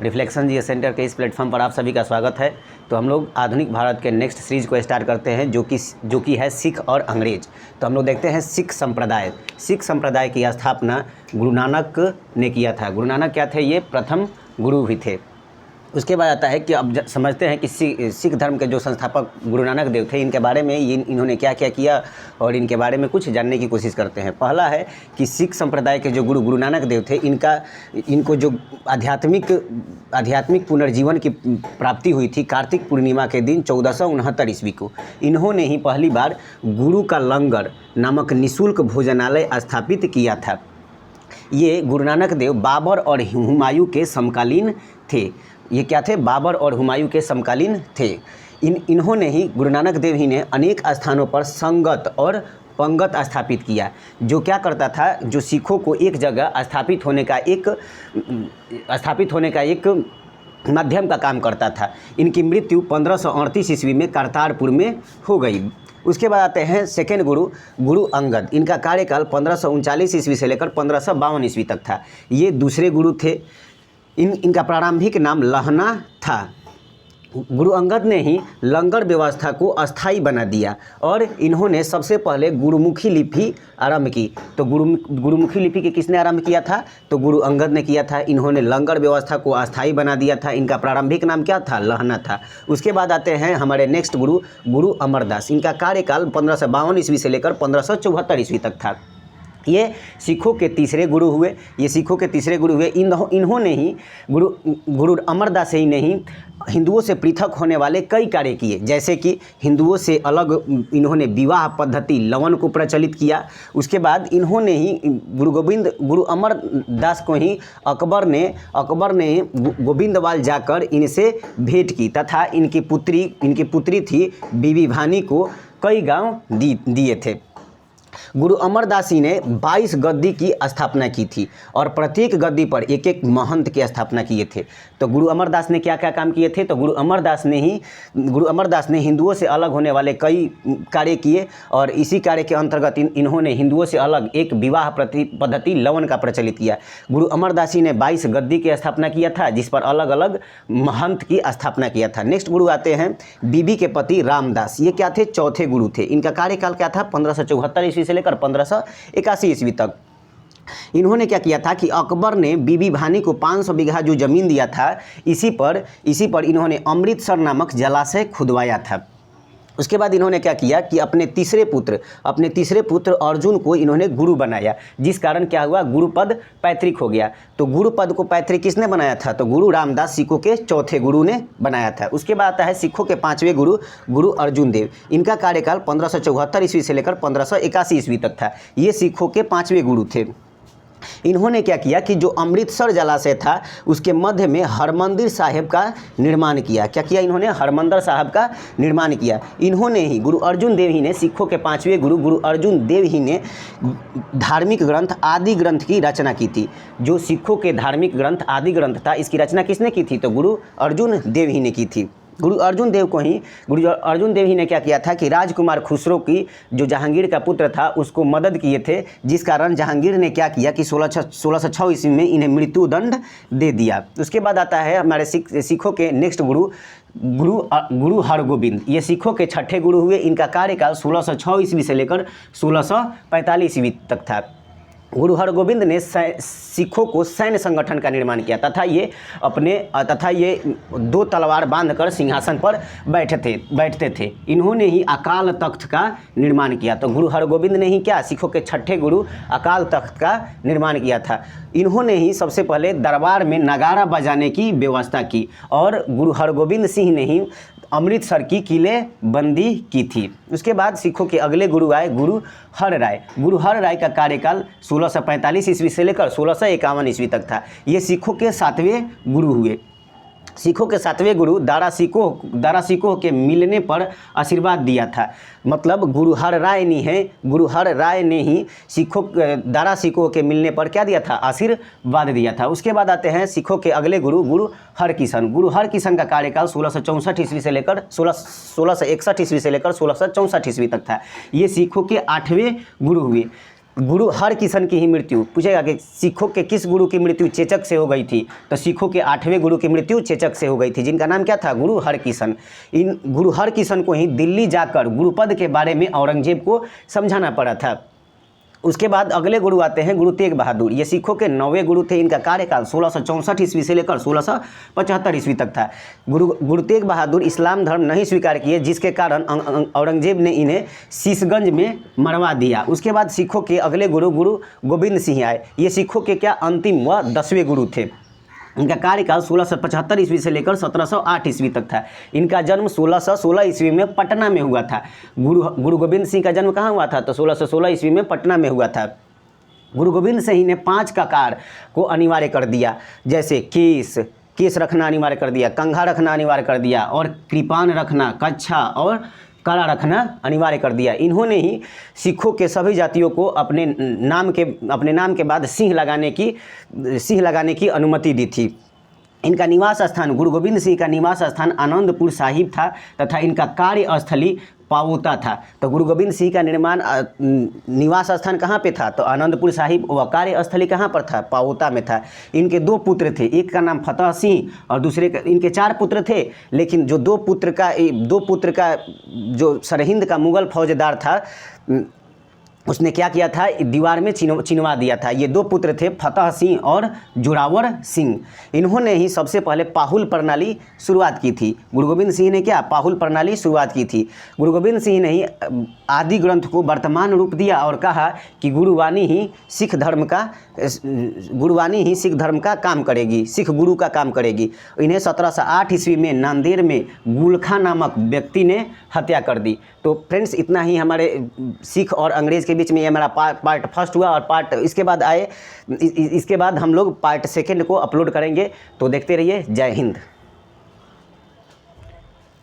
Reflection जी centre के इस platform पर आप सभी का स्वागत है। तो हम लोग आधुनिक भारत के नेक्स्ट सीरीज़ को स्टार्ट करते हैं जो कि है सिख और अंग्रेज। तो हम लोग देखते हैं सिख संप्रदाय की स्थापना गुरु नानक ने किया था। गुरु नानक क्या थे? ये प्रथम गुरु भी थे। उसके बाद आता है कि अब समझते हैं कि सिख धर्म के जो संस्थापक गुरु नानक देव थे, इनके बारे में इन्होंने क्या क्या किया और इनके बारे में कुछ जानने की कोशिश करते हैं। पहला है कि सिख संप्रदाय के जो गुरु नानक देव थे, इनको जो आध्यात्मिक पुनर्जीवन की प्राप्ति हुई थी कार्तिक पूर्णिमा के दिन 1469 ईस्वी को। इन्होंने ही पहली बार गुरु का लंगर नामक निःशुल्क भोजनालय स्थापित किया था। ये गुरु नानक देव बाबर और हुमायूं के समकालीन थे। ये क्या थे? बाबर और हुमायूं के समकालीन थे। इन्होंने ही गुरु नानक देव ही ने अनेक स्थानों पर संगत और पंगत स्थापित किया, जो क्या करता था, जो सिखों को एक जगह स्थापित होने का एक माध्यम का काम करता था। इनकी मृत्यु 1538 ईस्वी में करतारपुर में हो गई। उसके बाद आते हैं सेकेंड गुरु अंगद। इनका कार्यकाल 1539 ईस्वी से लेकर 1552 ईस्वी तक था। ये दूसरे गुरु थे। इनका प्रारंभिक नाम लहना था। गुरु अंगद ने ही लंगर व्यवस्था को अस्थायी बना दिया और इन्होंने सबसे पहले गुरुमुखी लिपि आरंभ की। तो गुरुमुखी लिपि के किसने आरंभ किया था? तो गुरु अंगद ने किया था। इन्होंने लंगर व्यवस्था को अस्थायी बना दिया था। इनका प्रारंभिक नाम क्या था? लहना था। उसके बाद आते हैं हमारे नेक्स्ट गुरु अमरदास। इनका कार्यकाल 1552 ईस्वी से लेकर 1574 ईस्वी तक था। ये सिखों के तीसरे गुरु हुए। इन्होंने ही गुरु अमरदास ही ने ही हिंदुओं से पृथक होने वाले कई कार्य किए, जैसे कि हिंदुओं से अलग इन्होंने विवाह पद्धति लवन को प्रचलित किया। उसके बाद इन्होंने ही गुरु अमरदास को ही अकबर ने गोविंदवाल जाकर इनसे भेंट की तथा इनकी पुत्री थी बीबी भानी को कई गांव दिए थे। गुरु अमरदास जी ने 22 गद्दी की स्थापना की थी और प्रत्येक गद्दी पर एक एक महंत की स्थापना किए थे। तो गुरु अमरदास ने क्या क्या काम किए थे? तो गुरु अमरदास ने हिंदुओं से अलग होने वाले कई कार्य किए और इसी कार्य के अंतर्गत इन्होंने हिंदुओं से अलग एक विवाह पद्धति लवन का प्रचलित किया। गुरु अमरदास जी ने 22 गद्दी की स्थापना किया था, जिस पर अलग अलग महंत की स्थापना किया था। नेक्स्ट गुरु आते हैं बीबी के पति रामदास। ये क्या थे? चौथे गुरु थे। इनका कार्यकाल क्या था? 1574 ईस्वी से लेकर 1581 ईस्वी तक। इन्होंने क्या किया था कि अकबर ने बीबी भानी को 500 बीघा जो जमीन दिया था, इसी पर इन्होंने अमृतसर नामक जलाशय खुदवाया था। उसके बाद इन्होंने क्या किया कि अपने तीसरे पुत्र अर्जुन को इन्होंने गुरु बनाया, जिस कारण क्या हुआ? गुरुपद पैतृक हो गया। तो गुरुपद को पैतृक किसने बनाया था? तो गुरु रामदास सिखों के चौथे गुरु ने बनाया था। उसके बाद आता है सिखों के पांचवें गुरु अर्जुन देव। इनका कार्यकाल 1574 ईस्वी से लेकर 1581 ईस्वी तक था। ये सिखों के पांचवें गुरु थे। इन्होंने क्या किया कि जो अमृतसर जलाशय था उसके मध्य में हरमंदिर साहिब का निर्माण किया। क्या किया इन्होंने? हरमंदिर साहिब का निर्माण किया। इन्होंने ही गुरु अर्जुन देव ही ने, सिखों के पांचवें गुरु अर्जुन देव ही ने धार्मिक ग्रंथ आदि ग्रंथ की रचना की थी। जो सिखों के धार्मिक ग्रंथ आदि ग्रंथ था, इसकी रचना किसने की थी? तो गुरु अर्जुन देव ही ने की थी। गुरु अर्जुन देव ही ने क्या किया था कि राजकुमार खुसरो की जो जहांगीर का पुत्र था उसको मदद किए थे, जिस कारण जहांगीर ने क्या किया कि 1606 ईस्वी में इन्हें मृत्यु दंड दे दिया। उसके बाद आता है हमारे सिखों के नेक्स्ट गुरु हरगोविंद। ये सिखों के छठे गुरु हुए। इनका कार्यकाल 1606 ईस्वी से लेकर 1645 ईस्वी तक था। गुरु हरगोविंद ने सिखों को सैन्य संगठन का निर्माण किया तथा ये 2 तलवार बांधकर सिंहासन पर बैठते थे। इन्होंने ही अकाल तख्त का निर्माण किया। तो गुरु हरगोविंद ने ही क्या? सिखों के छठे गुरु अकाल तख्त का निर्माण किया था। इन्होंने ही सबसे पहले दरबार में नगारा बजाने की व्यवस्था की और गुरु हरगोविंद सिंह ने ही अमृतसर की किलेबंदी की थी। उसके बाद सिखों के अगले गुरु आए गुरु हर राय का कार्यकाल 1645 ईस्वी से लेकर 1651 ईस्वी तक था। ये सिखों के 7वें गुरु हुए। सिखों के 7वें गुरु दारा सिकोह के मिलने पर आशीर्वाद दिया था। मतलब गुरु हर राय ने ही दारा सिकोह के मिलने पर क्या दिया था? आशीर्वाद दिया था। उसके बाद आते हैं सिखों के अगले गुरु हरकिशन का कार्यकाल 1661 ईस्वी से लेकर 1661 ईस्वी से लेकर 1664 ईस्वी तक था। ये सिखों के 8वें गुरु हुए। गुरु हरकिशन की ही मृत्यु, पूछेगा कि सिखों के किस गुरु की मृत्यु चेचक से हो गई थी, तो सिखों के 8वें गुरु की मृत्यु चेचक से हो गई थी, जिनका नाम क्या था, गुरु हरकिशन। इन गुरु हरकिशन को ही दिल्ली जाकर गुरुपद के बारे में औरंगजेब को समझाना पड़ा था। उसके बाद अगले गुरु आते हैं गुरु तेग बहादुर। ये सिखों के 9वें गुरु थे। इनका कार्यकाल 1664 ईस्वी से लेकर 1675 ईस्वी तक था। गुरु तेग बहादुर इस्लाम धर्म नहीं स्वीकार किए, जिसके कारण औरंगजेब ने इन्हें शीशगंज में मरवा दिया। उसके बाद सिखों के अगले गुरु गोविंद सिंह आए। ये सिखों के क्या अंतिम व 10वें गुरु थे। इनका कार्यकाल 1675 ईस्वी से लेकर 1708 ईस्वी तक था। इनका जन्म 1616 ईस्वी में पटना में हुआ था। गुरु गोविंद सिंह का जन्म कहाँ हुआ था, तो 1616 ईस्वी में पटना में हुआ था। गुरु गोविंद सिंह ने 5 ककार को अनिवार्य कर दिया, जैसे केस रखना अनिवार्य कर दिया, कंघा रखना अनिवार्य कर दिया, और कृपान रखना, कच्छा और कड़ा रखना अनिवार्य कर दिया। इन्होंने ही सिखों के सभी जातियों को अपने नाम के बाद सिंह लगाने की अनुमति दी थी। इनका निवास स्थान, गुरु गोविंद सिंह का निवास स्थान आनंदपुर साहिब था तथा इनका कार्यस्थली पावोता था। तो गुरु गोविंद सिंह का निवास स्थान कहाँ पे था, तो आनंदपुर साहिब, व कार्यस्थली कहाँ पर था, पावोता में था। इनके 2 पुत्र थे, एक का नाम फतेह सिंह और दूसरे का, इनके 4 पुत्र थे, लेकिन जो 2 पुत्र का जो सरहिंद का मुगल फौजदार था, उसने क्या किया था, दीवार में चिनवा दिया था। ये 2 पुत्र थे, फतेह सिंह और जोरावर सिंह। इन्होंने ही सबसे पहले पाहुल प्रणाली शुरुआत की थी। गुरु गोविंद सिंह ने क्या, पाहुल प्रणाली शुरुआत की थी। गुरु गोविंद सिंह ने ही आदि ग्रंथ को वर्तमान रूप दिया और कहा कि गुरुवाणी ही सिख धर्म का काम करेगी, सिख गुरु का काम करेगी। इन्हें 1708 ईस्वी में नांदेड़ में गुलखा नामक व्यक्ति ने हत्या कर दी। तो फ्रेंड्स, इतना ही हमारे सिख और अंग्रेज़ के बीच में ये हमारा पार्ट फर्स्ट हुआ, और इसके बाद हम लोग पार्ट सेकंड को अपलोड करेंगे। तो देखते रहिए। जय हिंद।